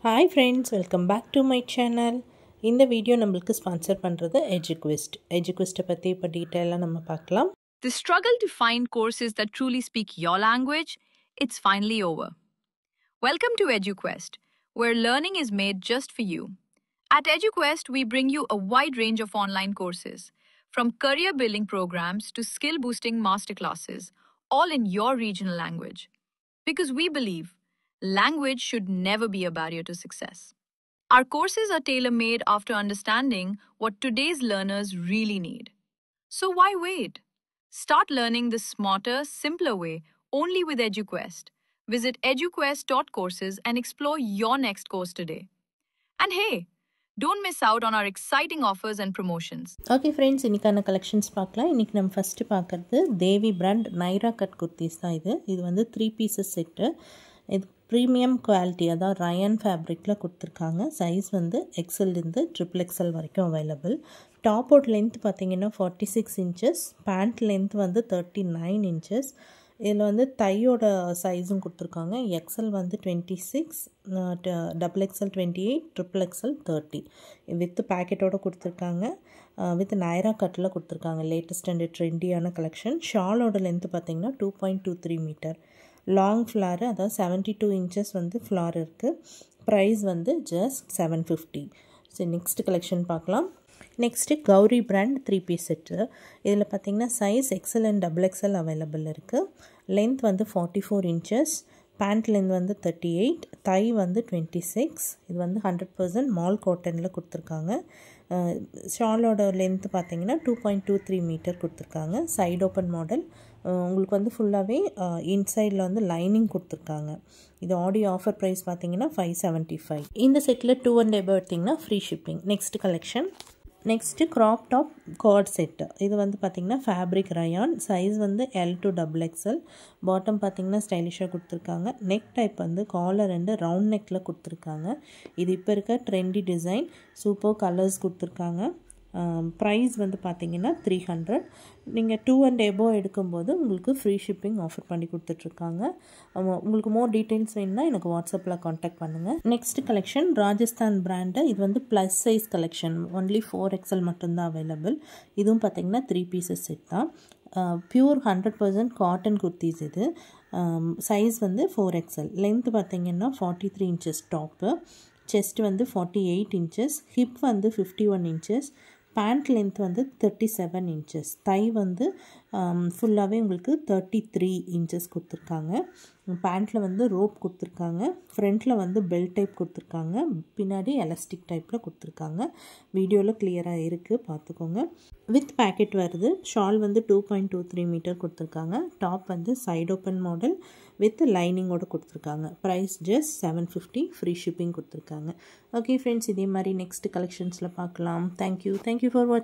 Hi friends, welcome back to my channel. இந்த video நம்மளுக்கு sponsor பண்றது EduQuest. EduQuest பத்தி இப்ப டீடைலா நம்ம பார்க்கலாம். The struggle to find courses that truly speak your language, it's finally over. Welcome to EduQuest, where learning is made just for you. At EduQuest, we bring you a wide range of online courses, from career building programs to skill boosting masterclasses, all in your regional language. Because we believe language should never be a barrier to success. Our courses are tailor-made after understanding what today's learners really need. So why wait? Start learning the smarter, simpler way only with EduQuest. Visit eduquest.courses and explore your next course today. And hey, don't miss out on our exciting offers and promotions. Okay friends, இன்னைக்கான collections பார்க்கலாம். இன்றைக்கி நம்ம first பார்க்குறது தேவி brand Naira cut kurtis தான். இது வந்து 3 pieces set. இது premium quality, அதாவது ரயான் ஃபேப்ரிக்கில் கொடுத்துருக்காங்க. சைஸ் வந்து எக்ஸல்லேருந்து XXL வரைக்கும் அவைலபிள். டாப் அவுட் லென்த் பார்த்திங்கன்னா 46 இன்ச்சஸ், பேண்ட் லென்த் வந்து 39 இன்ச்சஸ். இதில் வந்து தையோட சைஸும் கொடுத்துருக்காங்க. எக்ஸல் வந்து 26, XXL 28, XXL 30. வித் பேக்கெட்டோடு கொடுத்துருக்காங்க. வித் நைரா கட்டில் கொடுத்துருக்காங்க. லேட்டஸ்ட் அண்ட் ட்ரெண்டியான கலெக்ஷன். ஷாலோட லென்த்து பார்த்திங்கன்னா 2.23 மீட்டர். லாங் ஃப்ளாரு, அதாவது 72 இன்ச்சஸ் வந்து ஃப்ளார் இருக்குது. ப்ரைஸ் வந்து ஜஸ்ட் 750. ஸோ நெக்ஸ்ட் கலெக்ஷன் பார்க்கலாம். Next Gowri brand 3 piece set. இதில் பார்த்திங்கன்னா size XL and XXL available இருக்குது. லென்த் வந்து 44 இன்ச்சஸ், பேண்ட் லென்த் வந்து 38, தை வந்து 26. இது வந்து 100% மால் காட்டனில் கொடுத்துருக்காங்க. ஷாலோட லென்த்து பார்த்திங்கன்னா 2.23 மீட்டர் கொடுத்துருக்காங்க. Side open model. உங்களுக்கு வந்து ஃபுல்லாகவே இன்சைடில் வந்து லைனிங் கொடுத்துருக்காங்க. இது ஆடியோ ஆஃபர் ப்ரைஸ் பார்த்திங்கன்னா 575. இந்த செட்டில் 2 and above எடுத்திங்கன்னா free shipping. Next collection. Next crop top card set. இது வந்து பார்த்திங்கன்னா ஃபேப்ரிக் ரயான். சைஸ் வந்து L to XXL. பாட்டம் பார்த்திங்கன்னா ஸ்டைலிஷாக கொடுத்துருக்காங்க. நெக் டைப் வந்து காலர் அண்டு ரவுண்ட் நெக்கில் கொடுத்துருக்காங்க. இது இப்போ இருக்க ட்ரெண்டி டிசைன். சூப்பர் கலர்ஸ் கொடுத்துருக்காங்க. ப்ரைஸ் வந்து பார்த்திங்கன்னா 300. நீங்கள் 2 and above எடுக்கும்போது உங்களுக்கு ஃப்ரீ ஷிப்பிங் ஆஃபர் பண்ணி கொடுத்துட்ருக்காங்க. உங்களுக்கு மோர் டீட்டெயில்ஸ் வேணுன்னா எனக்கு வாட்ஸ்அப்பில் காண்டாக்ட் பண்ணுங்கள். Next collection Rajasthan brand. இது வந்து plus size collection. Only 4XL மட்டும்தான் அவைலபிள். இதுவும் பார்த்திங்கன்னா 3 பீசஸ் செட் தான். பியூர் 100% காட்டன் குர்த்திஸ் இது. சைஸ் வந்து 4XL. லென்த் பார்த்திங்கன்னா 43 இன்ச்சஸ் டாப்பு. செஸ்ட் வந்து 48 இன்ச்சஸ். ஹிப் வந்து 51 இன்ச்சஸ். பேண்ட் லென்த் வந்து 37 இன்ச்சஸ். தை வந்து ஃபுல்லாகவே உங்களுக்கு 33 இன்ச்சஸ் கொடுத்துருக்காங்க. பேண்ட்டில் வந்து ரோப் கொடுத்துருக்காங்க. ஃப்ரண்ட்டில் வந்து பெல்ட் டைப் கொடுத்துருக்காங்க. பின்னாடி எலாஸ்டிக் டைப்பில் கொடுத்துருக்காங்க. வீடியோவில் கிளியராக இருக்குது, பார்த்துக்கோங்க. வித் பேக்கெட் வருது. ஷால் வந்து 2.23 மீட்டர் கொடுத்துருக்காங்க. டாப் வந்து சைடு ஓப்பன் மாடல் வித் லைனிங்கோடு கொடுத்துருக்காங்க. Price just 750. ஃப்ரீ ஷிப்பிங் கொடுத்துருக்காங்க. ஓகே ஃப்ரெண்ட்ஸ், இதே மாதிரி நெக்ஸ்ட் கலெக்ஷன்ஸில் பார்க்கலாம். தேங்க்யூ ஃபார் வாட்சிங்.